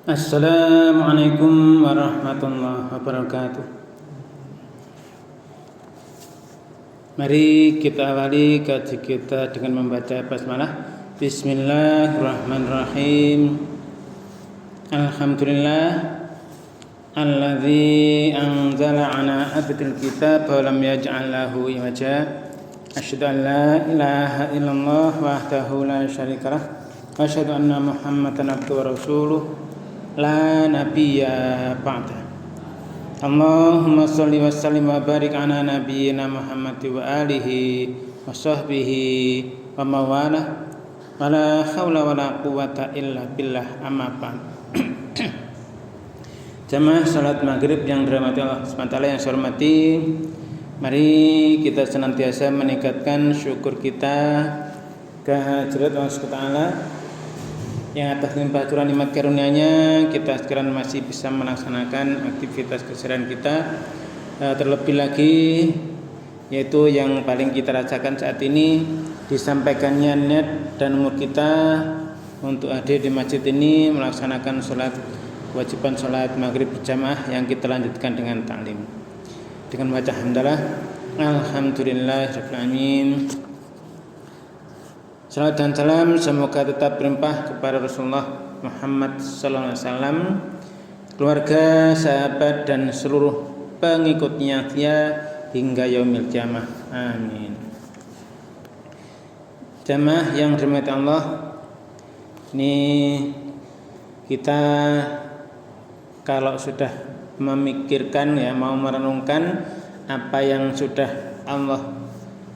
Assalamualaikum warahmatullahi wabarakatuh. Mari kita awali kaji kita dengan membaca basmalah. Bismillahirrahmanirrahim. Alhamdulillah alladzi anzala ala abdil kitab wa lam yaj'al lahu iwaja. Asyhadu an la ilaha illallah wahdahu la syarikalah wa asyhadu anna Muhammadan abduhu wa rasuluh la nabiyya ba'da. Allahumma sholli wa sallim wa barik ala nabiyyina Muhammad wa alihi wa sahbihi wa mawalah. Wala haula wala quwata illa billah, amma ba'd. Jamaah salat maghrib yang dirahmati Allah SWT yang saya hormati, mari kita senantiasa meningkatkan syukur kita kehadirat Allah SWT yang atas limpah curah nikmat karunia-Nya kita sekarang masih bisa melaksanakan aktivitas keseharian kita, terlebih lagi yaitu yang paling kita rasakan saat ini, disampaikannya niat dan umur kita untuk hadir di masjid ini melaksanakan kewajiban sholat maghrib berjamaah yang kita lanjutkan dengan taklim dengan baca hamdalah alhamdulillahirabbil alamin. Salam dan salam semoga tetap berlimpah kepada Rasulullah Muhammad sallallahu alaihi wasallam, keluarga, sahabat dan seluruh pengikutnya dia hingga yaumil qiyamah. Amin. Jamaah yang dirahmati Allah, ini kita kalau sudah memikirkan mau merenungkan apa yang sudah Allah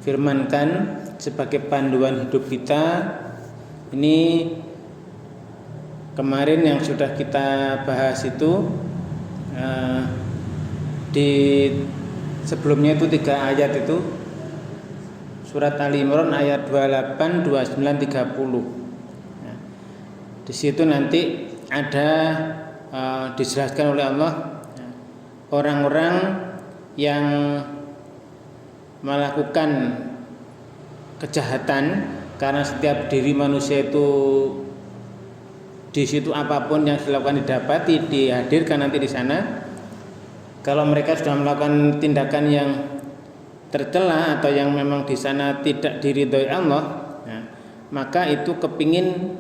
firmankan sebagai panduan hidup kita, ini kemarin yang sudah kita bahas itu di sebelumnya itu 3 ayat itu surat Ali Imran ayat 28, 29, 30. Di situ nanti ada dijelaskan oleh Allah orang-orang yang melakukan kejahatan, karena setiap diri manusia itu di situ apapun yang dilakukan didapati, dihadirkan nanti di sana. Kalau mereka sudah melakukan tindakan yang tercela atau yang memang di sana tidak diridhoi Allah, maka itu kepingin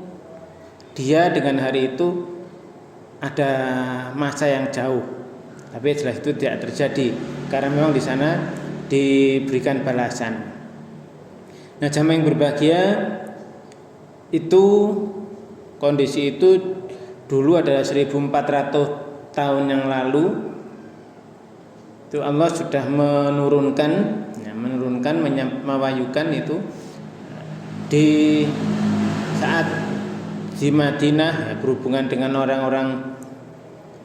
dia dengan hari itu ada masa yang jauh. Tapi jelas itu tidak terjadi karena memang di sana diberikan balasan. Nah, jamaah yang berbahagia, itu kondisi itu dulu adalah 1400 tahun yang lalu. Itu Allah sudah menurunkan, mewahyukan itu di saat di Madinah, berhubungan dengan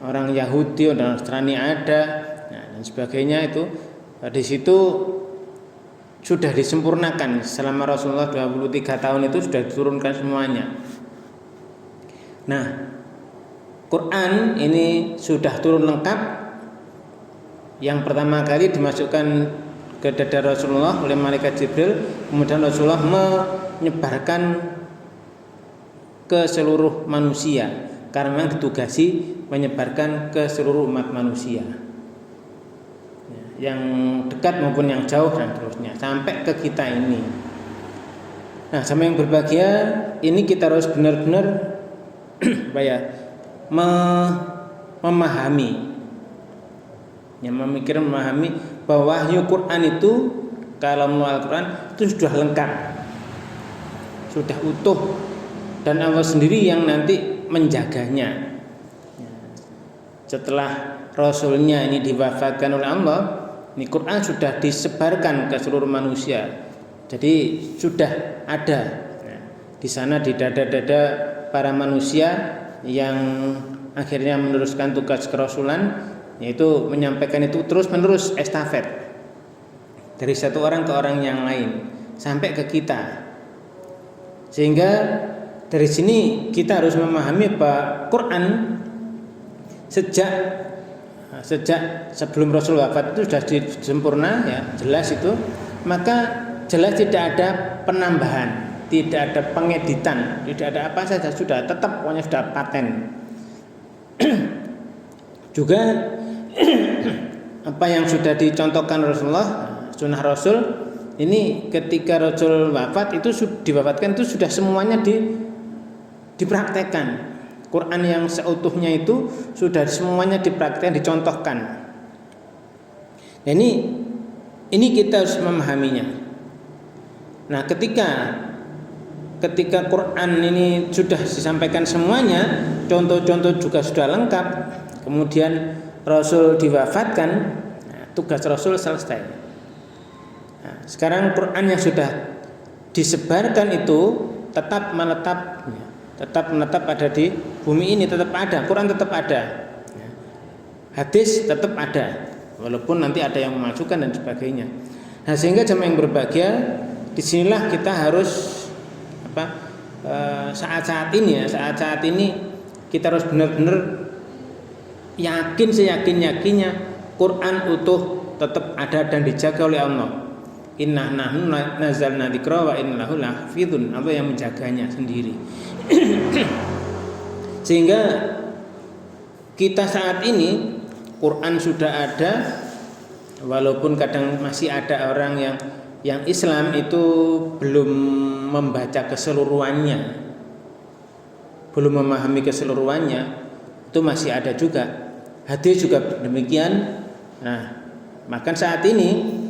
orang Yahudi dan Nasrani ada, dan sebagainya itu di situ sudah disempurnakan selama Rasulullah 23 tahun itu sudah diturunkan semuanya. Nah, Quran ini sudah turun lengkap. Yang pertama kali dimasukkan ke dada Rasulullah oleh malaikat Jibril, kemudian Rasulullah menyebarkan ke seluruh manusia karena memang ditugasi menyebarkan ke seluruh umat manusia, yang dekat maupun yang jauh dan terusnya sampai ke kita ini. Nah, sama yang berbahagia, ini kita harus benar-benar memahami, memahami bahwa wahyu Quran itu, kalau mau Al-Quran itu sudah lengkap, sudah utuh, dan Allah sendiri yang nanti menjaganya. Setelah Rasulnya ini diwafatkan oleh Allah, ini Quran sudah disebarkan ke seluruh manusia. Jadi sudah ada di sana di dada-dada para manusia yang akhirnya meneruskan tugas kerasulan, yaitu menyampaikan itu terus-menerus estafet dari satu orang ke orang yang lain sampai ke kita. Sehingga dari sini kita harus memahami bahwa Quran sejak sebelum Rasul wafat itu sudah sempurna, jelas itu, maka jelas tidak ada penambahan, tidak ada pengeditan, tidak ada apa saja, sudah tetap pokoknya sudah paten. Juga apa yang sudah dicontohkan Rasulullah, sunnah Rasul ini ketika Rasul wafat itu diwafatkan itu sudah semuanya dipraktekkan. Quran yang seutuhnya itu sudah semuanya dipraktekkan, dicontohkan. Nah, ini kita harus memahaminya. Nah, ketika Quran ini sudah disampaikan semuanya, contoh-contoh juga sudah lengkap, kemudian Rasul diwafatkan, nah, tugas Rasul selesai. Nah, sekarang Quran yang sudah disebarkan itu tetap menetap ada di bumi ini, tetap ada, Quran tetap ada, hadis tetap ada, walaupun nanti ada yang memasukkan dan sebagainya. Nah, sehingga jemaah yang berbahagia, disinilah kita harus saat-saat ini kita harus benar-benar yakin seyakin-yakinnya Quran utuh tetap ada dan dijaga oleh Allah. Inna nahnu nazzalna dzikra wa inna lahu lahafizun. Allah yang menjaganya sendiri. Sehingga kita saat ini Quran sudah ada, walaupun kadang masih ada orang yang Islam itu belum membaca keseluruhannya, belum memahami keseluruhannya, itu masih ada juga. Hadis juga demikian. Nah, maka saat ini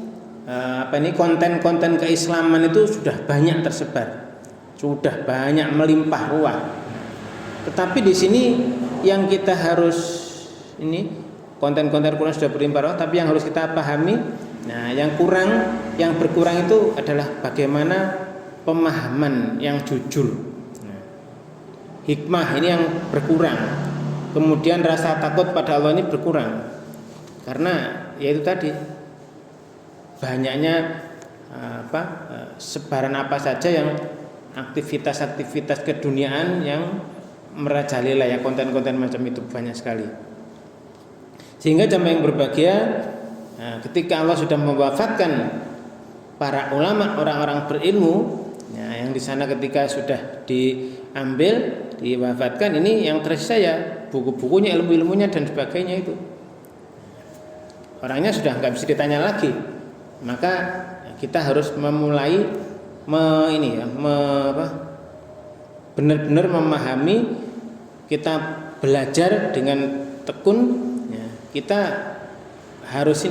konten-konten keislaman itu sudah banyak tersebar, sudah banyak melimpah ruah. Tetapi di sini yang kita harus konten-konten Quran sudah berlimpah ruah, tapi yang harus kita pahami, nah yang berkurang itu adalah bagaimana pemahaman yang jujur. Nah, hikmah ini yang berkurang. Kemudian rasa takut pada Allah ini berkurang. Karena yaitu tadi banyaknya sebaran apa saja yang aktivitas-aktivitas keduniaan yang merajalela, ya, konten-konten macam itu banyak sekali. Sehingga jemaah yang berbahagia, ketika Allah sudah mewafatkan para ulama, orang-orang berilmu, ya, yang di sana ketika sudah diambil, diwafatkan, ini yang tersisa ya buku-bukunya, ilmu-ilmunya dan sebagainya itu. Orangnya sudah nggak bisa ditanya lagi. Maka kita harus memulai benar-benar memahami, kita belajar dengan tekun, ya, kita harus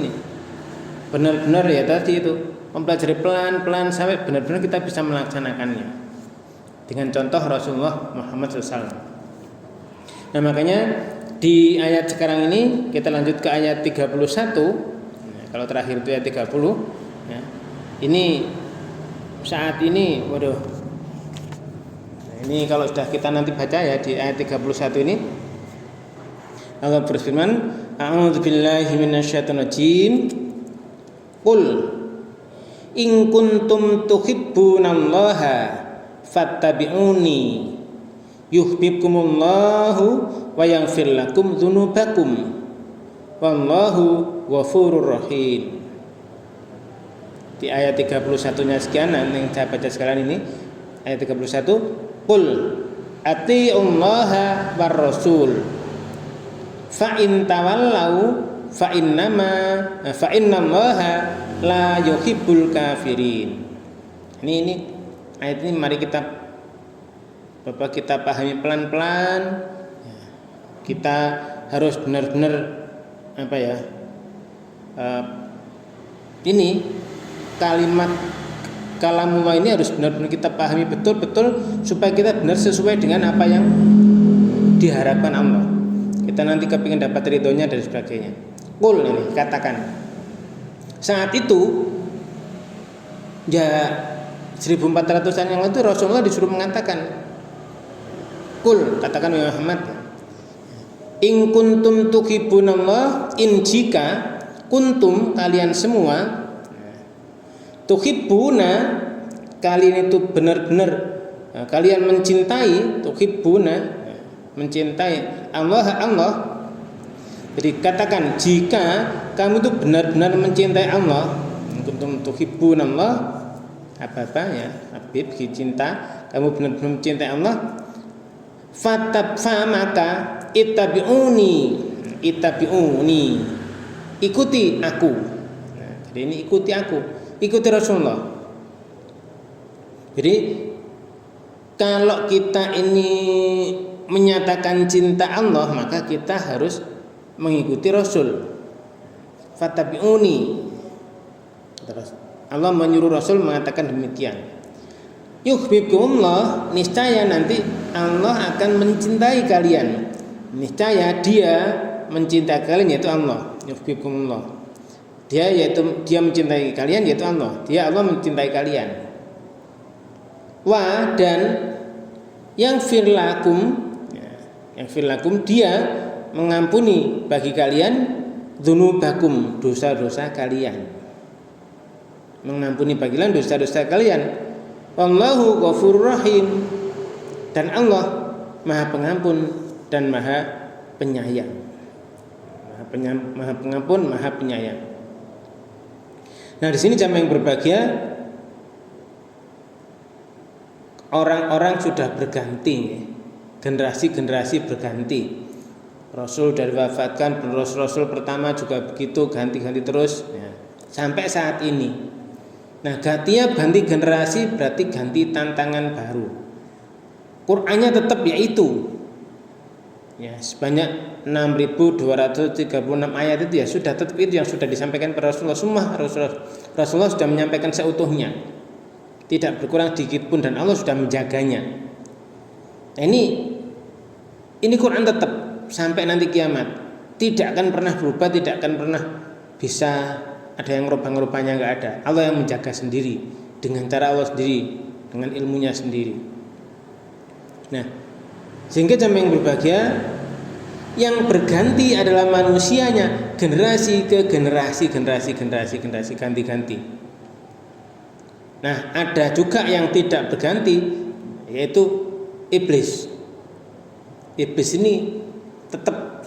benar-benar ya tadi itu mempelajari pelan-pelan sampai benar-benar kita bisa melaksanakannya dengan contoh Rasulullah Muhammad SAW. Nah, makanya di ayat sekarang ini kita lanjut ke ayat 31. Kalau terakhir itu ayat 30, ya. Ini saat ini, waduh. Nah, ini kalau sudah kita nanti baca ya di ayat 31 ini, Allah berfirman, A'udzubillahi minasyaitonirrajim. Qul in kuntum tuhibbunallaha fattabi'uni yuhibbukumullahu wa yaghfir lakum dzunubakum wallahu ghafurur rahim. Di ayat 31-nya sekian yang saya baca sekarang ini, ayat 31, qul atiullaha war rasul fa in tawallau fa innallaha la yuhibbul kafirin. Ini ayat ini mari kita pahami pelan-pelan. Kita harus benar-benar ini kalimat kalamullah ini harus benar-benar kita pahami betul-betul supaya kita benar sesuai dengan apa yang diharapkan Allah. Kita nanti kepingin dapat ridhonya dan sebagainya. Qul, ini katakan. Saat itu ya 1400-an yang lalu Rasulullah disuruh mengatakan, Qul, katakan ya Muhammad, in kuntum tuhibbunallah, in jika kuntum kalian semua, tuhibbuna kalian itu benar-benar kalian mencintai, tuhibbuna mencintai Allah. Jadi katakan jika kamu itu benar-benar mencintai Allah, kuntum tuhibbunallah, apa ya habib cinta, kamu benar-benar mencintai Allah, maka ittabi'uni, ikuti aku. Nah, jadi ini ikuti aku, ikuti Rasulullah. Jadi kalau kita ini menyatakan cinta Allah, maka kita harus mengikuti Rasul. Fattabi'uni. Terus Allah menyuruh Rasul mengatakan demikian. Yuhibbukumullah, niscaya nanti Allah akan mencintai kalian. Niscaya Dia mencintai kalian, yaitu Allah. Yuhibbukumullah. Dia mencintai kalian, yaitu Allah. Allah mencintai kalian. Wa, dan yang firlakum, Dia mengampuni bagi kalian dzunubakum, dosa-dosa kalian. Mengampuni bagi kalian dosa-dosa kalian. Wallahu ghafurur rahim, dan Allah Maha Pengampun dan Maha Penyayang. Maha Pengampun, Maha Penyayang. Nah, di sini jamaah yang berbahagia, orang-orang sudah berganti, generasi-generasi berganti. Rasul dari wafatkan, Rasul pertama juga begitu, ganti-ganti terus ya, sampai saat ini. Nah, tiap ganti generasi berarti ganti tantangan baru. Qur'annya tetap yaitu ya, sebanyak 6.236 ayat itu ya sudah tetap itu yang sudah disampaikan kepada Rasulullah. Semua Rasulullah sudah menyampaikan seutuhnya, tidak berkurang sedikit pun, dan Allah sudah menjaganya. Nah, ini Quran tetap sampai nanti kiamat, tidak akan pernah berubah, tidak akan pernah bisa ada yang ngerubah-ngerubahnya, nggak ada. Allah yang menjaga sendiri dengan cara Allah sendiri, dengan ilmunya sendiri. Nah, sehingga jamaah yang berbahagia, yang berganti adalah manusianya, generasi ke generasi ganti-ganti. Nah, ada juga yang tidak berganti, yaitu iblis. Iblis ini tetap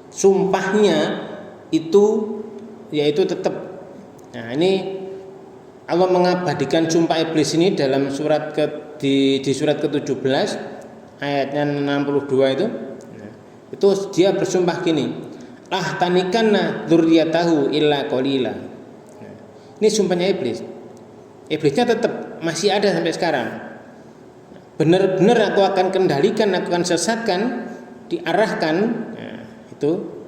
sumpahnya itu yaitu tetap. Nah, ini Allah mengabadikan sumpah iblis ini dalam surat di surat ke-17 ayatnya 62 itu. Nah, itu dia bersumpah gini, lah tanikanna dzurriyyatahu illa qalila. Nah, ini sumpahnya iblis. Iblisnya tetap masih ada sampai sekarang. Benar-benar aku akan kendalikan, aku akan sesatkan, diarahkan. Nah, itu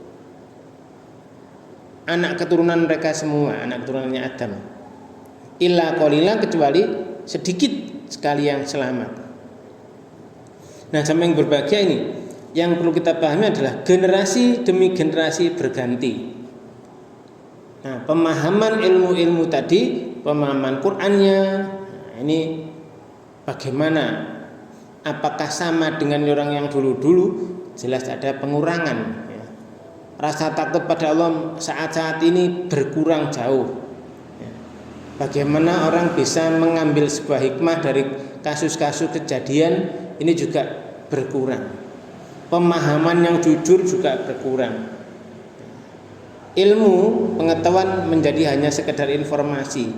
anak keturunan mereka semua, anak keturunannya Adam. Illa qalila, kecuali sedikit sekali yang selamat. Nah, sama yang berbahagia ini, yang perlu kita pahami adalah generasi demi generasi berganti. Nah, pemahaman ilmu-ilmu tadi, pemahaman Qur'annya, nah, ini bagaimana? Apakah sama dengan orang yang dulu-dulu? Jelas ada pengurangan. Rasa takut pada Allah saat-saat ini berkurang jauh. Bagaimana orang bisa mengambil sebuah hikmah dari kasus-kasus kejadian ini juga berkurang. Pemahaman yang jujur juga berkurang. Ilmu, pengetahuan menjadi hanya sekedar informasi.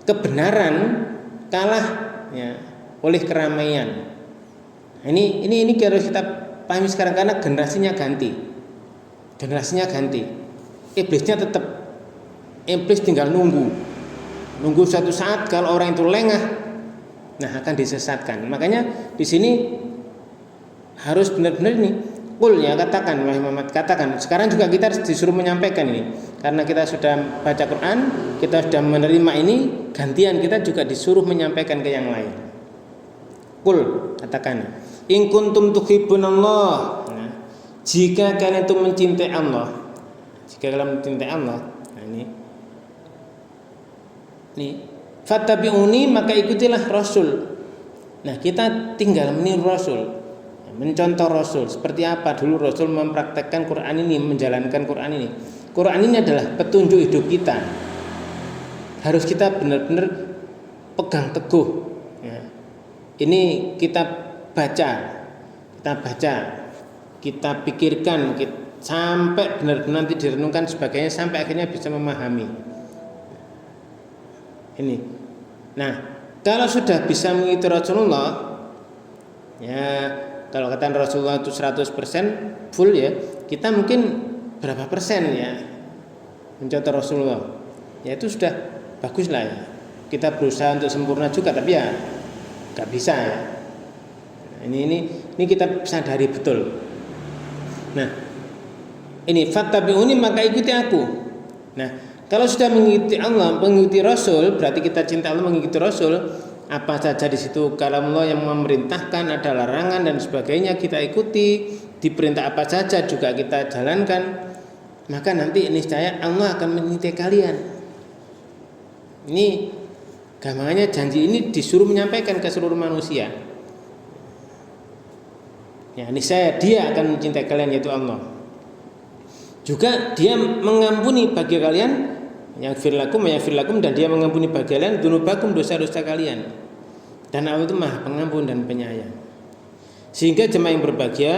Kebenaran kalah ya, oleh keramaian. Ini harus kita pahami sekarang karena generasinya ganti. Iblisnya tetap, iblis tinggal nunggu suatu saat kalau orang itu lengah, nah akan disesatkan. Makanya di sini harus benar-benar ini, ya katakan, wahai Muhammad, katakan. Sekarang juga kita disuruh menyampaikan ini, karena kita sudah baca Quran, kita sudah menerima ini, gantian kita juga disuruh menyampaikan ke yang lain. Katakan, in kuntum tuhibbunallah. Jika kalian itu mencintai Allah, nah ini fattabi'uni, maka ikutilah Rasul. Nah, kita tinggal meniru Rasul, mencontoh Rasul. Seperti apa dulu Rasul mempraktekkan Quran ini, menjalankan Quran ini. Quran ini adalah petunjuk hidup kita. Harus kita benar-benar pegang teguh. Ya. Ini kita baca, kita pikirkan, sampai benar-benar nanti direnungkan sebagainya, sampai akhirnya bisa memahami ini. Nah, kalau sudah bisa mengikuti Rasulullah, ya kalau kata Rasulullah itu 100% full ya, kita mungkin berapa persen ya mencontoh Rasulullah. Ya itu sudah bagus lah ya. Kita berusaha untuk sempurna juga, tapi ya nggak bisa ya. Ini kita sadari betul. Nah, ini fattabi'uni maka ikuti aku. Nah, kalau sudah mengikuti Allah, mengikuti Rasul, berarti kita cinta Allah, mengikuti Rasul. Apa saja di situ kalamullah yang memerintahkan, ada larangan dan sebagainya kita ikuti, diperintah apa saja juga kita jalankan, maka nanti niscaya Allah akan menyintai kalian. Ini gampangannya janji ini disuruh menyampaikan ke seluruh manusia. Ya, niscaya Dia akan mencintai kalian, yaitu Allah. Juga Dia mengampuni bagi kalian yaghfir lakum dan Dia mengampuni bagi kalian dzunubakum, dosa-dosa kalian. Dan Allah itu Maha Pengampun dan Penyayang. Sehingga jemaah yang berbahagia,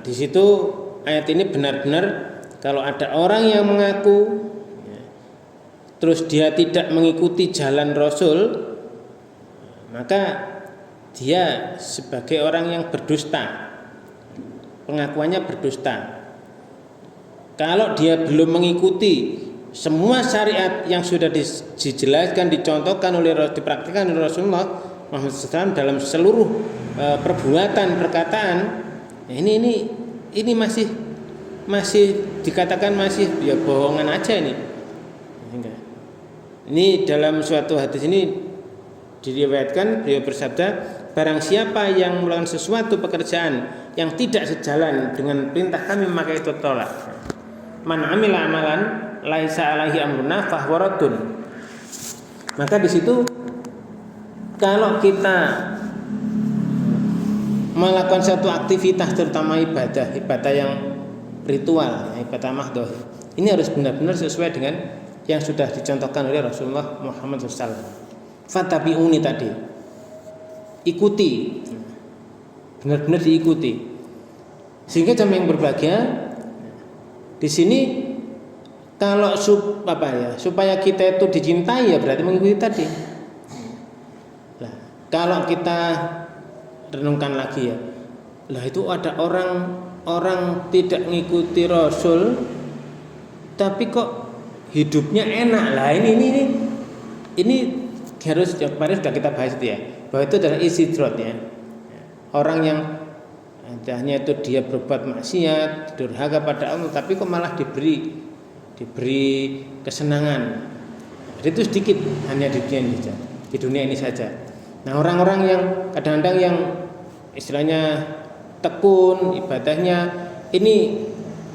di situ ayat ini benar-benar kalau ada orang yang mengaku terus dia tidak mengikuti jalan Rasul, maka dia sebagai orang yang berdusta. Pengakuannya berdusta. Kalau dia belum mengikuti semua syariat yang sudah dijelaskan, dicontohkan dipraktikkan oleh Rasulullah Muhammad SAW dalam seluruh perbuatan, perkataan, ini masih dikatakan masih ya bohongan aja ini. Ini dalam suatu hadis ini diriwayatkan beliau bersabda, barang siapa yang melakukan sesuatu pekerjaan yang tidak sejalan dengan perintah kami maka itu tolak. Man amila amalan laisa alaihi amruna fahuwa raddun. Maka di situ kalau kita melakukan satu aktivitas terutama ibadah yang ritual, ibadah mahdhah, ini harus benar-benar sesuai dengan yang sudah dicontohkan oleh Rasulullah Muhammad SAW. Fattabi'uni tadi, ikuti, benar-benar diikuti. Sehingga jamaah yang berbahagia di sini kalau supaya kita itu dicintai ya berarti mengikuti tadi. Nah, kalau kita renungkan lagi ya, lah itu ada orang tidak mengikuti Rasul tapi kok hidupnya enak lah. Ini harus kemarin sudah kita bahas itu ya, bahwa itu adalah istidrat ya. Orang yang hanya itu dia berbuat maksiat, durhaka pada Allah, tapi kok malah diberi kesenangan. Itu sedikit hanya di dunia ini saja. Nah, orang-orang yang kadang-kadang yang istilahnya tekun ibadahnya ini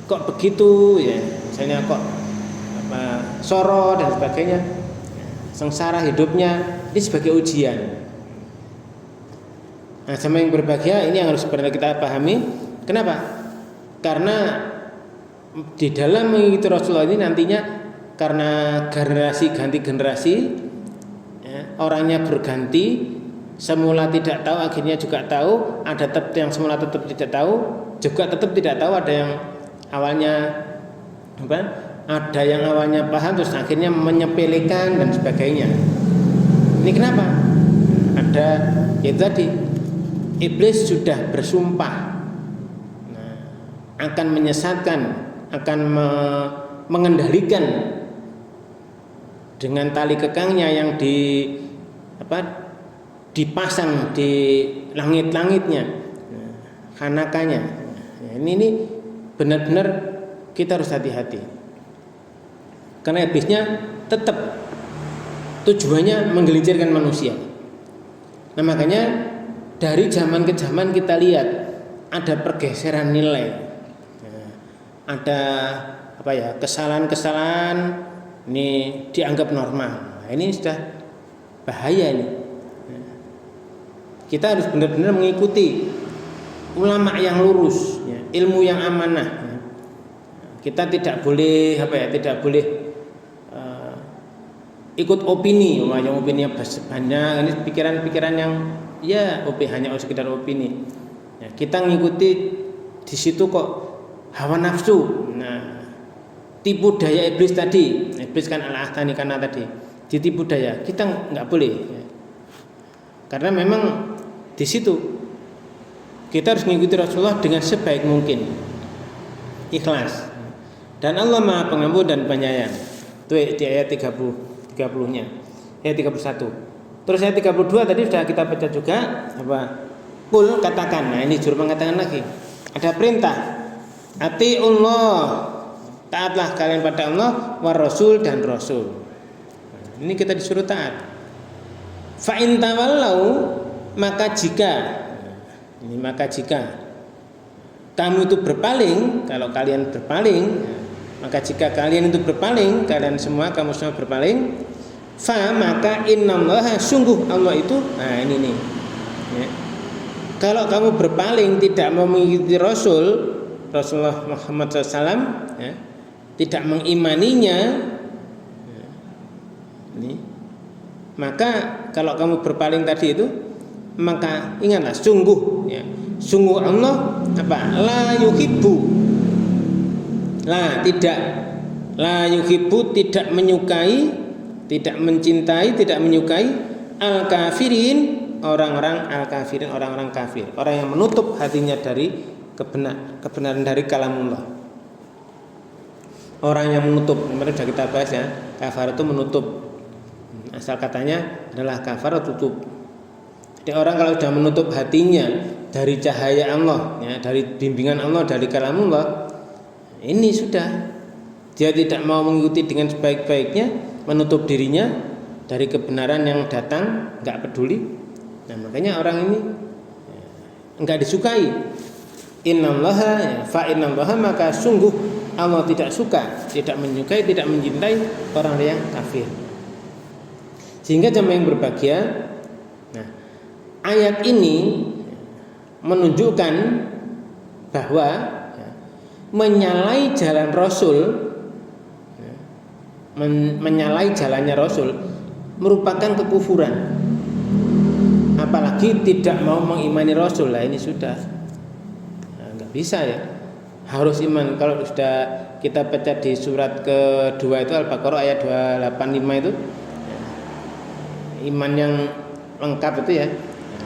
kok begitu ya, misalnya kok soro dan sebagainya, sengsara hidupnya, ini sebagai ujian. Nah, sama yang berbahagia ini yang harus benar kita pahami. Kenapa? Karena di dalam mengikuti Rasulullah ini nantinya karena generasi ganti generasi ya, orangnya berganti, semula tidak tahu akhirnya juga tahu, ada yang semula tetap tidak tahu, juga tetap tidak tahu, ada yang awalnya ada yang awalnya paham terus akhirnya menyepelekan dan sebagainya. Ini kenapa? Ada yaitu tadi iblis sudah bersumpah akan menyesatkan, akan mengendalikan dengan tali kekangnya yang dipasang di langit-langitnya, hanakanya. Ini benar-benar kita harus hati-hati. Karena iblisnya tetap tujuannya menggelincirkan manusia. Nah, makanya dari zaman ke zaman kita lihat ada pergeseran nilai. Ada kesalahan-kesalahan ini dianggap normal. Nah, ini sudah bahaya ini. Kita harus benar-benar mengikuti ulama yang lurus, ya, ilmu yang amanah. Kita tidak boleh tidak boleh ikut opini, yang opini banyak. Ini pikiran-pikiran yang hanya sekedar opini. Ya, kita mengikuti di situ kok hawa nafsu. Nah, tipu daya iblis tadi. Iblis kan al-ahtani karena tadi ditipu daya. Kita nggak boleh. Ya. Karena memang Di situ kita harus mengikuti Rasulullah dengan sebaik mungkin, ikhlas. Dan Allah Maha Pengampun dan Penyayang. Itu di ayat 30-nya. Ayat 31. Terus ayat 32 tadi sudah kita baca juga apa? Qul, katakan. Nah, ini juru mengatakan lagi. Ada perintah. Atiullah. Taatlah kalian pada Allah, war Rasul dan Rasul. Ini kita disuruh taat. Fa in tawallau, maka jika kamu itu berpaling, kalau kalian berpaling, maka jika kalian itu berpaling, kalian semua, kamu semua berpaling, fa maka innallaha, sungguh Allah itu, nah ini nih. Ya. Kalau kamu berpaling tidak mau mengikuti Rasulullah Muhammad SAW, ya, tidak mengimaninya, ya, ini, maka kalau kamu berpaling tadi itu, maka ingatlah sungguh, ya, sungguh Allah apa? La yuhibbu tidak menyukai, tidak mencintai, tidak menyukai al-kafirin, orang-orang al-kafirin, orang-orang kafir, orang yang menutup hatinya dari kebenaran dari kalamullah. Orang yang menutup, kemarin sudah kita bahas ya, kafar itu menutup. Asal katanya adalah kafar, tutup. Jadi orang kalau sudah menutup hatinya dari cahaya Allah, ya, dari bimbingan Allah, dari kalamullah, ini sudah, dia tidak mau mengikuti dengan sebaik-baiknya, menutup dirinya dari kebenaran yang datang, enggak peduli. Nah, makanya orang ini enggak disukai. Innallaha, fa innallaha, maka sungguh Allah tidak suka, tidak menyukai, tidak mencintai orang yang kafir. Sehingga jemaah yang berbahagia, nah, ayat ini menunjukkan bahwa menyalahi jalan Rasul, menyalahi jalannya Rasul merupakan kekufuran. Apalagi tidak mau mengimani Rasul, lah ini sudah nggak bisa ya. Harus iman. Kalau sudah kita baca di surat kedua itu Al-Baqarah ayat 285 itu, iman yang lengkap itu ya.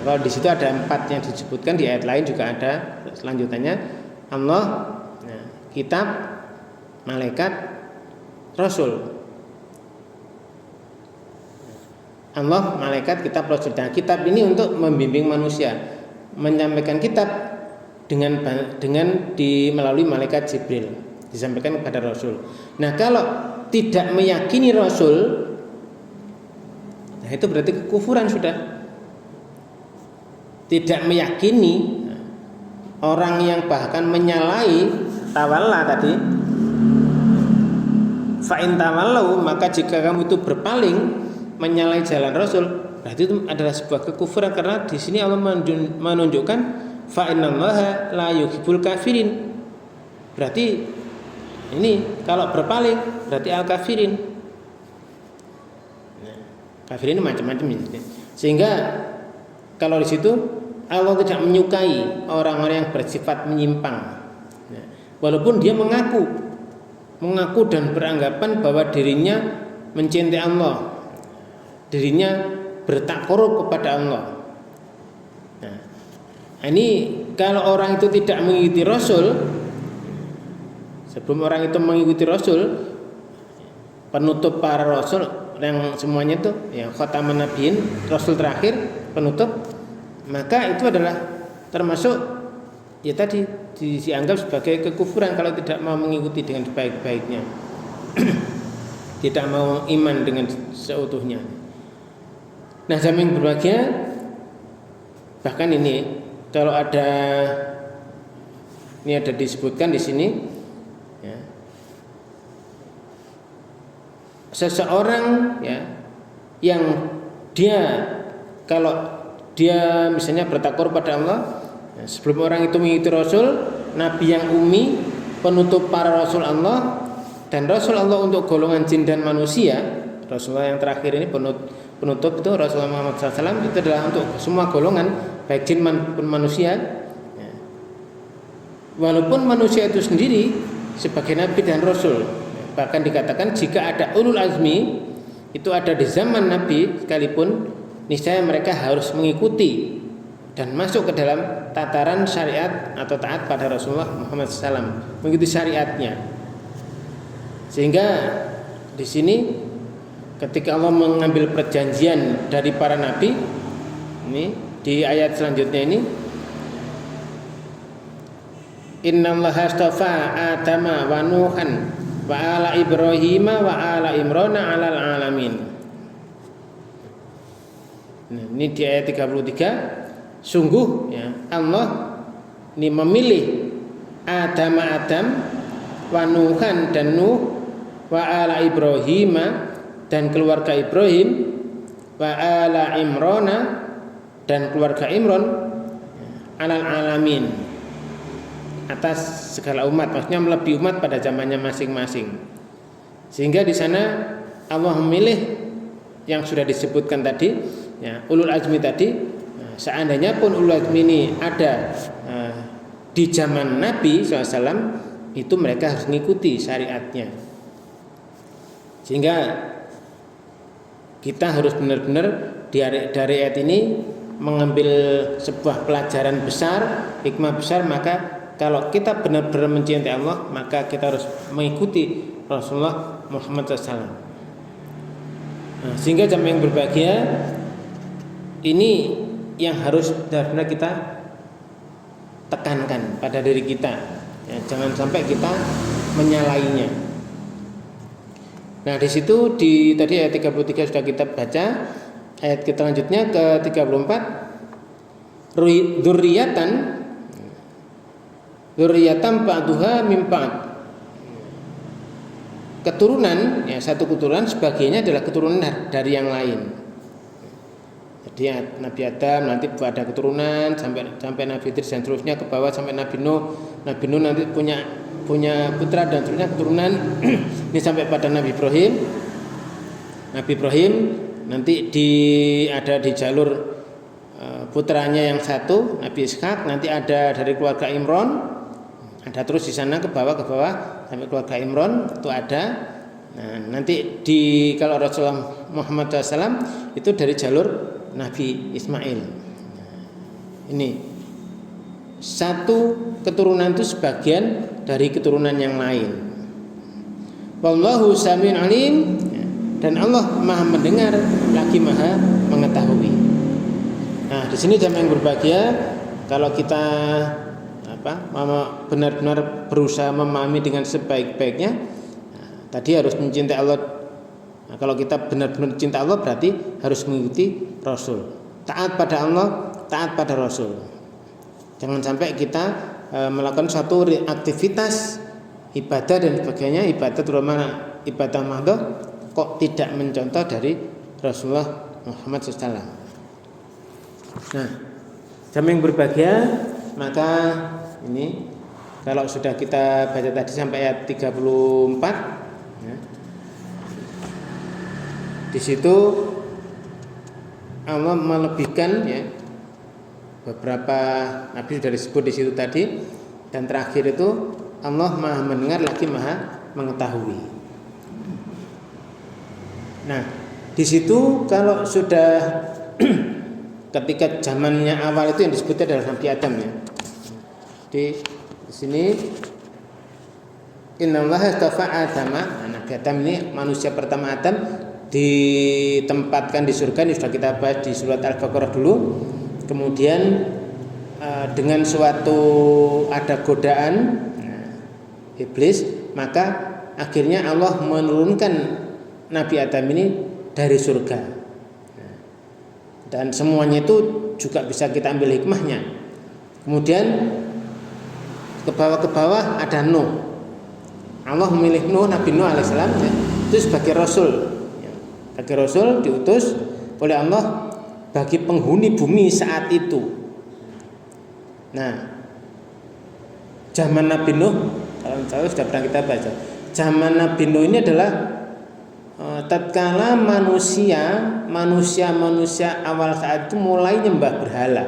Kalau di situ ada 4 yang disebutkan, di ayat lain juga ada selanjutnya Allah, kitab, malaikat, Rasul. Allah, malaikat, kitab, Rasul. Nah, kitab ini untuk membimbing manusia, menyampaikan kitab dengan melalui malaikat Jibril, disampaikan kepada Rasul. Nah, kalau tidak meyakini Rasul, nah itu berarti kekufuran sudah. Tidak meyakini, orang yang bahkan menyalahi tawalla tadi, fa in tawallau, maka jika kamu itu berpaling menyalahi jalan Rasul, berarti itu adalah sebuah kekufuran, karena di sini Allah menunjukkan fa innallaha la yuhibbul kafirin. Berarti ini kalau berpaling berarti al-kafirin. Nah, kafirin ini macam-macam ya. Sehingga kalau di situ Allah tidak menyukai orang-orang yang bersifat menyimpang. Walaupun dia mengaku dan beranggapan bahwa dirinya mencintai Allah, dirinya bertakarub kepada Allah. Nah, ini kalau orang itu tidak mengikuti Rasul, sebelum orang itu mengikuti Rasul, penutup para Rasul yang semuanya itu, ya khataman nabiyyin, Rasul terakhir, penutup, maka itu adalah termasuk ya tadi dianggap sebagai kekufuran kalau tidak mau mengikuti dengan sebaik-baiknya, tidak mau iman dengan seutuhnya. Nah, jamaah yang berbahagia, bahkan ini kalau ada disebutkan di sini, ya, seseorang ya yang dia kalau dia misalnya bertakwa pada Allah, ya, sebelum orang itu mengikuti Rasul, Nabi yang ummi, penutup para Rasul Allah, dan Rasul Allah untuk golongan jin dan manusia. Rasulullah yang terakhir ini penutup itu Rasulullah Muhammad SAW, itu adalah untuk semua golongan, baik jin maupun manusia, ya. Walaupun manusia itu sendiri sebagai Nabi dan Rasul, bahkan dikatakan jika ada ulul azmi itu ada di zaman Nabi sekalipun, niscaya mereka harus mengikuti dan masuk ke dalam tataran syariat atau taat pada Rasulullah Muhammad SAW, mengikuti syariatnya. Sehingga di sini ketika Allah mengambil perjanjian dari para nabi, ini di ayat selanjutnya ini, innallaha astafa Adama wa Nuhan wa ala Ibrahim wa ala Imran 'alal alamin. Nah, ini di ayat 33. Sungguh ya, Allah ini memilih Adam wa Nuhan dan Nuh wa ala Ibrahim dan keluarga Ibrahim wa ala Imran dan keluarga Imran alal alamin, atas segala umat, maksudnya melebihi umat pada zamannya masing-masing. Sehingga di sana Allah memilih yang sudah disebutkan tadi ya, ulul azmi tadi. Seandainya pun ulul azmi ini ada di zaman Nabi SAW, itu mereka harus mengikuti syariatnya. Sehingga kita harus benar-benar dari ayat ini mengambil sebuah pelajaran besar, hikmah besar. Maka kalau kita benar-benar mencintai Allah, maka kita harus mengikuti Rasulullah Muhammad SAW. Nah, sehingga jamaah yang berbahagia, ini yang harus benar-benar kita tekankan pada diri kita ya, jangan sampai kita menyalainya. Nah, di situ di tadi ayat 33 sudah kita baca. Ayat kita lanjutnya ke 34. Dzurriyyatan ba'duha min ba'd. Keturunan ya, satu keturunan sebagiannya adalah keturunan dari yang lain. Jadi Nabi Adam nanti ada keturunan sampai Nabi Idris dan seterusnya ke bawah sampai Nabi Nuh. Nabi Nuh nanti punya putra dan seterusnya keturunan ini sampai pada Nabi Ibrahim. Nabi Ibrahim nanti ada di jalur putranya yang satu Nabi Ishak, nanti ada dari keluarga Imron, ada terus di sana ke bawah sampai keluarga Imron itu ada. Nah, nanti kalau Rasulullah Muhammad SAW itu dari jalur Nabi Ismail. Ini satu keturunan itu sebagian dari keturunan yang lain. Wallahu samiun alim, dan Allah Maha mendengar lagi Maha mengetahui. Nah, di sini jamaah yang berbahagia, kalau kita benar-benar berusaha memahami dengan sebaik-baiknya, tadi harus mencintai Allah. Nah, kalau kita benar-benar cinta Allah berarti harus mengikuti Rasul. Taat pada Allah, taat pada Rasul. Jangan sampai kita melakukan suatu aktivitas ibadah dan sebagainya, ibadah terutama ibadah mahdhah, kok tidak mencontoh dari Rasulullah Muhammad SAW. Nah, jamaah yang berbahagia, maka ini kalau sudah kita baca tadi sampai ayat 34 ya, di situ Allah melebihkan ya, beberapa nabi sudah disebut di situ tadi, dan terakhir itu Allah Maha mendengar lagi Maha mengetahui. Nah, di situ kalau sudah ketika zamannya awal itu yang disebutnya adalah Nabi Adam ya. Di sini innallaha astafa Adama, Nabi Adam ini manusia pertama Adam, ditempatkan di surga. Ini sudah kita bahas di surat Al-Baqarah dulu. Kemudian dengan suatu ada godaan iblis, maka akhirnya Allah menurunkan Nabi Adam ini dari surga. Dan semuanya itu juga bisa kita ambil hikmahnya. Kemudian ke bawah ada Nuh. Allah memilih Nuh, Nabi Nuh alaihissalam ya, itu sebagai rasul. Sebagai rasul diutus oleh Allah bagi penghuni bumi saat itu. Nah, zaman Nabi Nuh, kalau sudah pernah kita baca, zaman Nabi Nuh ini adalah tatkala manusia awal saat itu mulai nyembah berhala.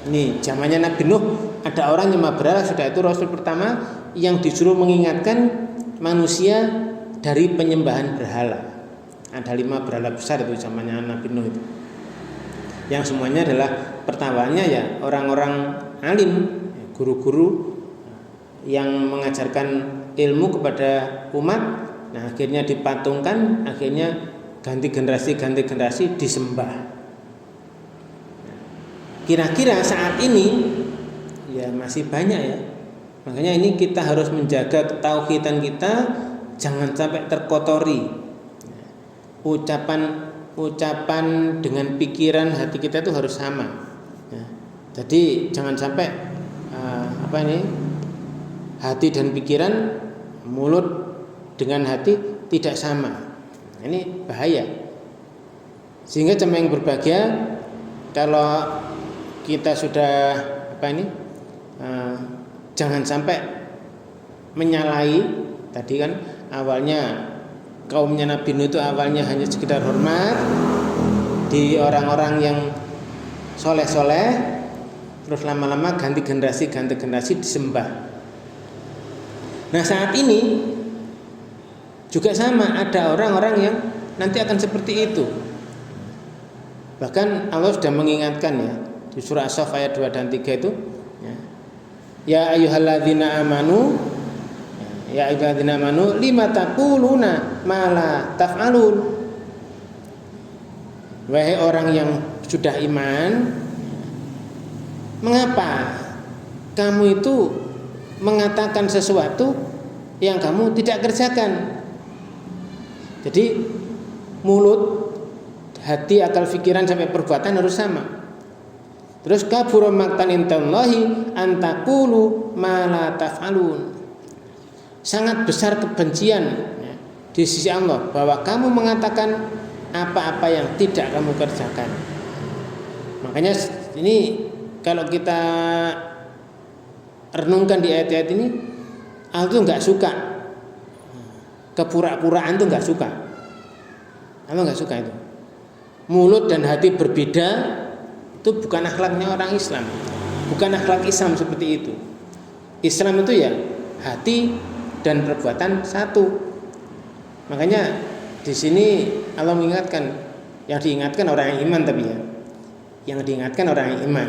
Ini zamannya Nabi Nuh, ada orang nyembah berhala. Sudah itu Rasul pertama yang disuruh mengingatkan manusia dari penyembahan berhala. Ada 5 berhala besar itu zamannya Nabi Nuh itu. Yang semuanya adalah pertawaannya ya orang-orang alim, guru-guru yang mengajarkan ilmu kepada umat. Nah, akhirnya dipatungkan, akhirnya ganti generasi disembah. Kira-kira saat ini ya masih banyak ya. Makanya ini kita harus menjaga ketauhidan kita jangan sampai terkotori. Ucapan dengan pikiran hati kita itu harus sama. Ya. Jadi jangan sampai hati dan pikiran, mulut dengan hati tidak sama. Ini bahaya. Sehingga jemaah yang berbahagia, kalau kita sudah jangan sampai menyalahi. Tadi kan awalnya kaumnya Nabi Nuh itu awalnya hanya sekedar hormat di orang-orang yang soleh-soleh, terus lama-lama ganti generasi disembah. Nah saat ini juga sama, ada orang-orang yang nanti akan seperti itu. Bahkan Allah sudah mengingatkan ya di surah As-Saff ayat 2 dan 3 itu, ya ayyuhalladzina amanu lima taquluna ma la taf'alun. Wahai orang yang sudah iman, mengapa kamu itu mengatakan sesuatu yang kamu tidak kerjakan? Jadi mulut, hati, akal, pikiran sampai perbuatan harus sama. Terus kabura maqtan indallahi an taqulu ma la taf'alun. Sangat besar kebencian ya, di sisi Allah bahwa kamu mengatakan apa-apa yang tidak kamu kerjakan. Makanya ini kalau kita renungkan di ayat-ayat ini, Allah tuh nggak suka kepura-puraan, tuh nggak suka. Allah nggak suka itu. Mulut dan hati berbeda itu bukan akhlaknya orang Islam, bukan akhlak Islam seperti itu. Islam itu ya hati dan perbuatan satu. Makanya di sini Allah mengingatkan, yang diingatkan orang yang iman, tapi ya yang diingatkan orang yang iman.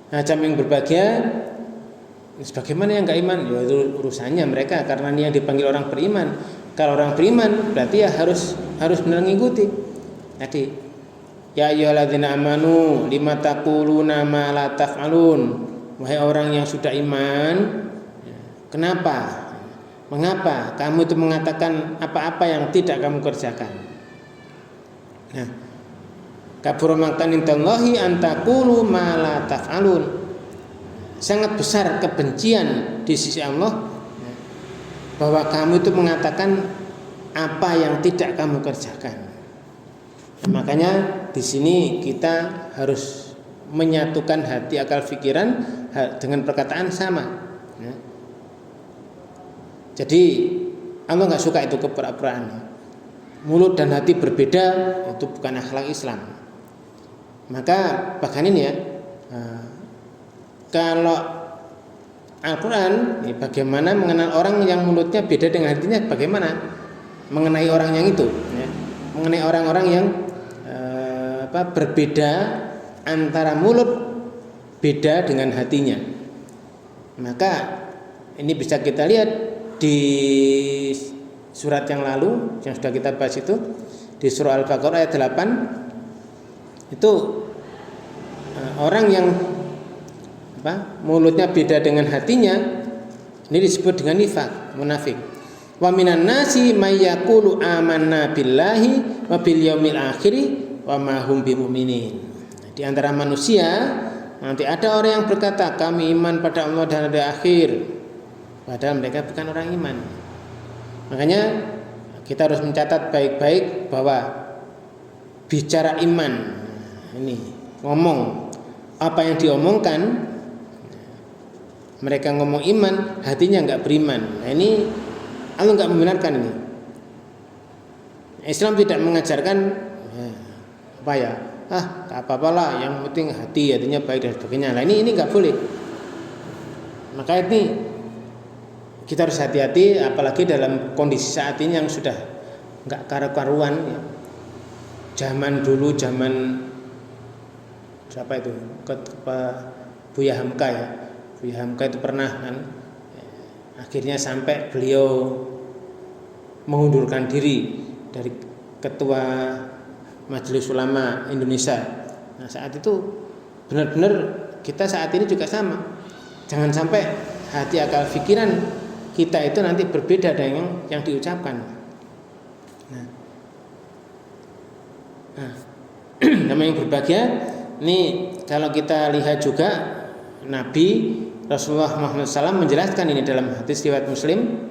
Nah, jamaah yang berbahagia, sebagaimana yang nggak iman, ya itu urusannya mereka, karena ini yang dipanggil orang beriman. Kalau orang beriman berarti ya harus benar mengikuti. Jadi ya ayyuhalladzina amanu lima taquluna ma la taf'alun. Wahai orang yang sudah iman, kenapa? Mengapa kamu itu mengatakan apa-apa yang tidak kamu kerjakan? Nah, kabura maqtan indallahi an taqulu ma la taf'alun. Sangat besar kebencian di sisi Allah bahwa kamu itu mengatakan apa yang tidak kamu kerjakan. Nah, makanya di sini kita harus menyatukan hati, akal, pikiran dengan perkataan sama. Ya. Jadi Allah nggak suka itu kepura-puraan. Mulut dan hati berbeda, itu bukan akhlak Islam. Maka bahkan ini ya, kalau Al-Quran, bagaimana mengenal orang yang mulutnya beda dengan hatinya, bagaimana mengenai orang yang itu, ya. Mengenai orang-orang yang berbeda antara mulut beda dengan hatinya. Maka ini bisa kita lihat di surat yang lalu yang sudah kita bahas itu, di surah Al-Baqarah ayat 8 itu orang yang mulutnya beda dengan hatinya ini disebut dengan nifaq, munafik. Wa minan nasi may yaqulu amanna billahi wa bil yaumil akhir wa ma hum bimumin. Di antara manusia nanti ada orang yang berkata kami iman pada Allah dan hari akhir, padahal mereka bukan orang iman. Makanya kita harus mencatat baik-baik bahwa bicara iman ini ngomong apa yang diomongkan, mereka ngomong iman, hatinya nggak beriman. Nah, ini Allah nggak membenarkan ini. Islam tidak mengajarkan apa-apalah, yang penting hatinya baik dan sebagainya. Nah, ini nggak boleh. Maka ini kita harus hati-hati, apalagi dalam kondisi saat ini yang sudah nggak karu-karuan. Ya. Zaman dulu, zaman siapa itu? Buya Hamka ya. Buya Hamka itu pernah kan, akhirnya sampai beliau mengundurkan diri dari ketua Majelis Ulama Indonesia. Nah, saat itu benar-benar kita saat ini juga sama. Jangan sampai hati, akal, pikiran kita itu nanti berbeda dengan yang diucapkan. Nah, nama yang berbahagia ini kalau kita lihat juga Nabi Rasulullah Muhammad SAW menjelaskan ini dalam hadis riwayat Muslim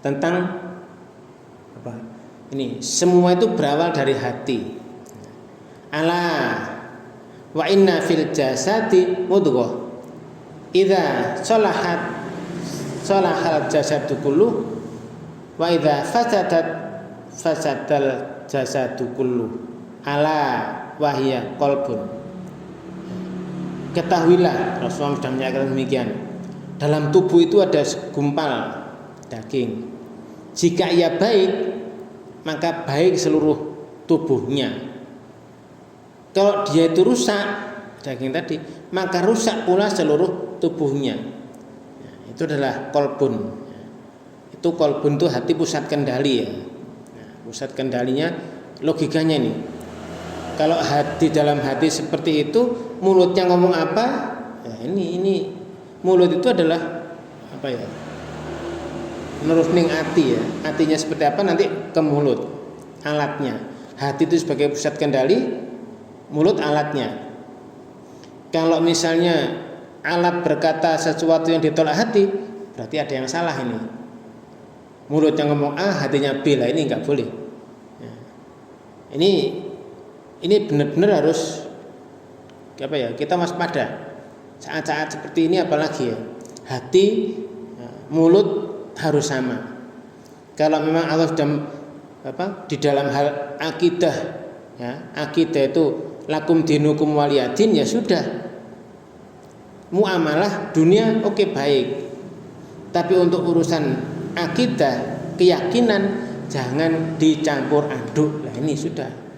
tentang apa? Ini semua itu berawal dari hati. Ala wa inna fil jasadi mudghah. Idza salahal jasadu kullu wa idza fasadal jasadu kullu. Ala wahya qalbun. Ketahuilah, Rasulullah sudah menyatakan demikian. Dalam tubuh itu ada segumpal daging. Jika ia baik, maka baik seluruh tubuhnya. Kalau dia itu rusak, daging tadi, maka rusak pula seluruh tubuhnya. Itu adalah kolbun. Itu kolbun itu hati pusat kendali ya. Pusat kendalinya logikanya nih. Kalau hati dalam hati seperti itu, mulutnya ngomong apa? Ya ini mulut itu adalah apa ya? Nerusning hati ya. Hatinya seperti apa nanti ke mulut. Alatnya. Hati itu sebagai pusat kendali, mulut alatnya. Kalau misalnya alat berkata sesuatu yang ditolak hati, berarti ada yang salah ini. Mulutnya ngomong A, hatinya B, lah ini nggak boleh. Ya. Ini benar-benar harus apa ya? Kita waspada. Saat-saat seperti ini apalagi ya. Hati, mulut harus sama. Kalau memang Allah sudah di dalam hal akidah ya, akidah itu lakum dinukum waliyadin, ya sudah. Muamalah dunia oke, baik. Tapi untuk urusan akidah, keyakinan jangan dicampur aduk. Lah ini sudah.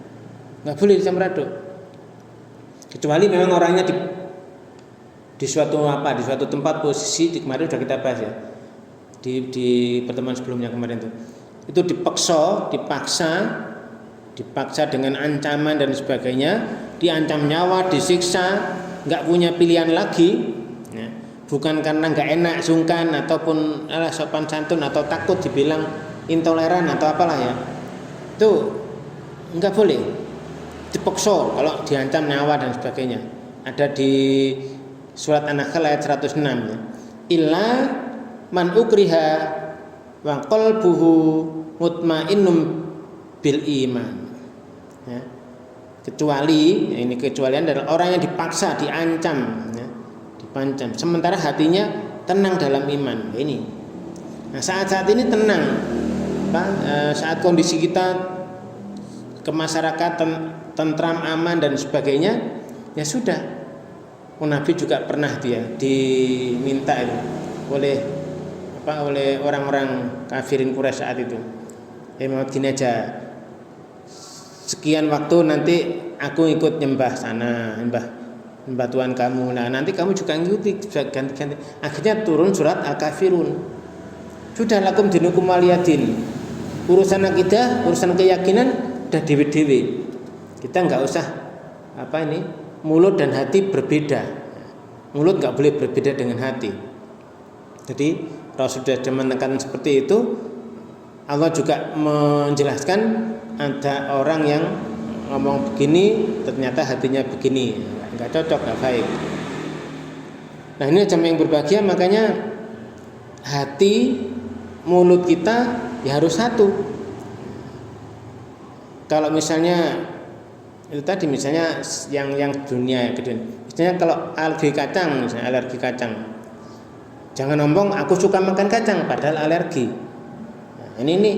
Enggak boleh dicampur aduk. Kecuali memang orangnya di suatu tempat posisi, kemarin sudah kita bahas ya. Di pertemuan sebelumnya kemarin itu dipaksa dengan ancaman dan sebagainya, diancam nyawa, disiksa, nggak punya pilihan lagi, ya. Bukan karena nggak enak, sungkan ataupun sopan santun atau takut dibilang intoleran atau apalah ya, itu nggak boleh dipaksa kalau diancam nyawa dan sebagainya. Ada di surat An-Nahl ayat 106 ya. Illa man ukriha wa qalbuhu mutmainnum bil iman. Ya. Kecuali, ini kecualian adalah orang yang dipaksa, diancam, ya, dipancam. Sementara hatinya tenang dalam iman. Ini. Nah, saat-saat ini tenang. Saat kondisi kita kemasyarakatan tentram, aman dan sebagainya, ya sudah. Nabi juga pernah dia diminta itu oleh orang-orang kafirin Quraisy saat itu. Muhammad gini aja, sekian waktu nanti aku ikut nyembah sana, nyembah Tuhan kamu. Nah nanti kamu juga ngikuti, ganti-ganti. Akhirnya turun surat Al-Kafirun. Sudah lakum dinukum waliyadin. Urusan akidah, urusan keyakinan udah dewe-dewe. Kita nggak usah mulut dan hati berbeda. Mulut nggak boleh berbeda dengan hati. Jadi Rasul sudah menekan seperti itu. Allah juga menjelaskan ada orang yang ngomong begini ternyata hatinya begini, nggak cocok, nggak baik. Nah ini jamaah yang berbahagia, makanya hati, mulut kita ya harus satu. Kalau misalnya itu tadi, misalnya yang dunia gitu, misalnya kalau alergi kacang, jangan ngomong aku suka makan kacang padahal alergi. Ini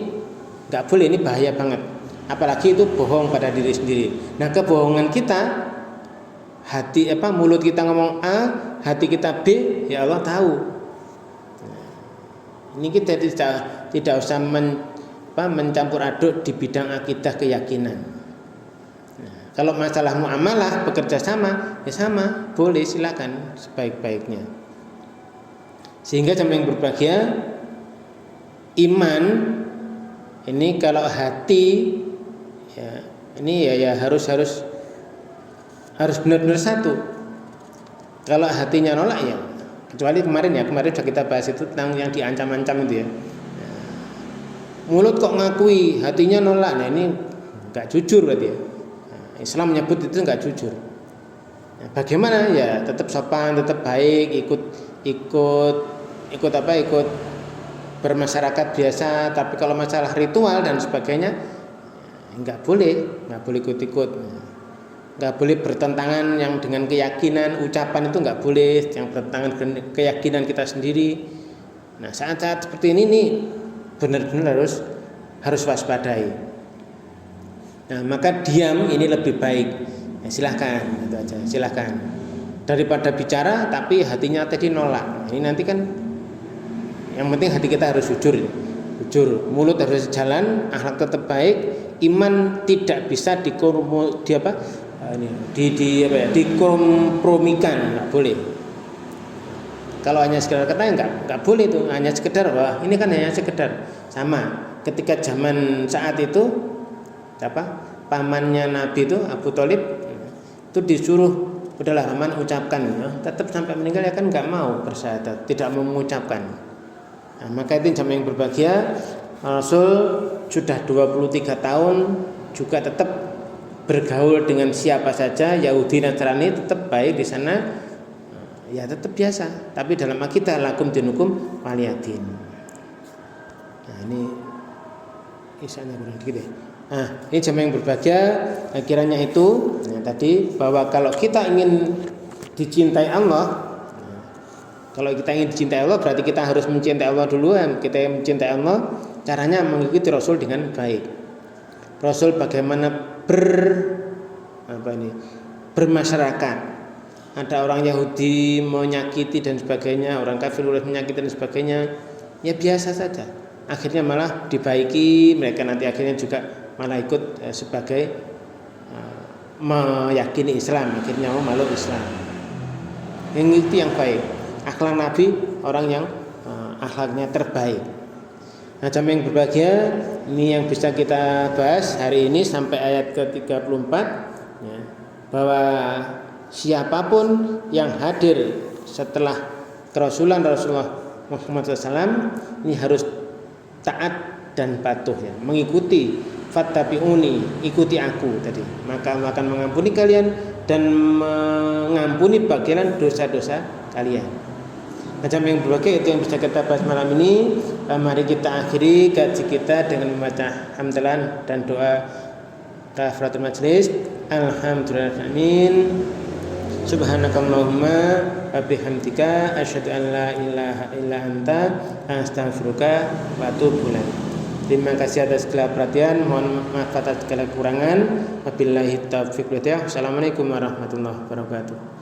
nggak boleh, ini bahaya banget. Apalagi itu bohong pada diri sendiri. Nah kebohongan kita, mulut kita ngomong A, hati kita B, ya Allah tahu. Ini kita tidak usah mencampur aduk di bidang akidah keyakinan. Nah, Kalau masalah muamalah, bekerja sama, ya sama, boleh, silakan sebaik-baiknya. Sehingga jamaah yang berbahagia, iman ini kalau hati ya ini ya harus benar-benar satu. Kalau hatinya nolak ya, kecuali kemarin sudah kita bahas itu tentang yang diancam-ancam itu ya. Mulut kok ngakui, hatinya nolak. Nah ini nggak jujur berarti ya. Islam menyebut itu nggak jujur. Nah, bagaimana ya? Tetap sopan, tetap baik, ikut bermasyarakat biasa. Tapi kalau masalah ritual dan sebagainya, nggak boleh ikut-ikut. Nggak boleh bertentangan yang dengan keyakinan, ucapan itu nggak boleh yang bertentangan dengan keyakinan kita sendiri. Nah saat-saat seperti ini nih benar-benar harus waspadai. Nah, maka diam ini lebih baik. Ya, silahkan, itu aja. Silahkan. Daripada bicara tapi hatinya tadi nolak. Ini nanti kan yang penting hati kita harus jujur. Mulut harus jalan, akhlak tetap baik, iman tidak bisa dikompromikan, nggak boleh. Kalau hanya sekedar kata nggak boleh itu, hanya sekedar wah ini kan hanya sekedar. Sama ketika zaman saat itu pamannya Nabi itu Abu Thalib itu disuruh udahlah paman ucapkan ya. Tetap sampai meninggal ya kan nggak mau bersyahadat, tidak mau mengucapkan. Nah, maka itu jamaah yang berbahagia, Rasul sudah 23 tahun juga tetap bergaul dengan siapa saja, Yahudi Nasrani tetap baik di sana, ya tetap biasa. Tapi dalam akidah lakum dinukum waliyadin. Nah ini isanya kurang dikit ya. Nah, ini jamaah yang berbahagia, kiranya itu tadi bahwa kalau kita ingin dicintai Allah, kalau kita ingin dicintai Allah berarti kita harus mencintai Allah duluan. Kita yang mencintai Allah caranya mengikuti Rasul dengan baik. Rasul bagaimana bermasyarakat. Ada orang Yahudi menyakiti dan sebagainya, orang kafir menyakiti dan sebagainya, ya biasa saja. Akhirnya malah dibaiki, mereka nanti akhirnya juga malah ikut sebagai meyakini Islam, akhirnya mau meluk Islam. Yang itu yang baik. Akhlak Nabi orang yang akhlaknya terbaik. Nah, jamaah yang berbahagia, ini yang bisa kita bahas hari ini sampai ayat ke-34 ya, bahwa siapapun yang hadir setelah kerasulan Rasulullah Muhammad SAW ini harus taat dan patuh ya, mengikuti fattabi'uni, ikuti aku tadi, maka akan mengampuni kalian dan mengampuni bagian dosa-dosa kalian. Macam yang berbagai itu yang bisa kita bahas malam ini. Mari kita akhiri kaji kita dengan membaca hamdalah dan doa kafaratul majlis. Alhamdulillahirabbil subhanakallahumma wa bihamdika asyhadu an la ilaha illa anta astaghfiruka wa atubu ilaik. Terima kasih atas segala perhatian, mohon maaf atas segala kekurangan. Wabillahi taufiq wal hidayah. Assalamualaikum warahmatullahi wabarakatuh.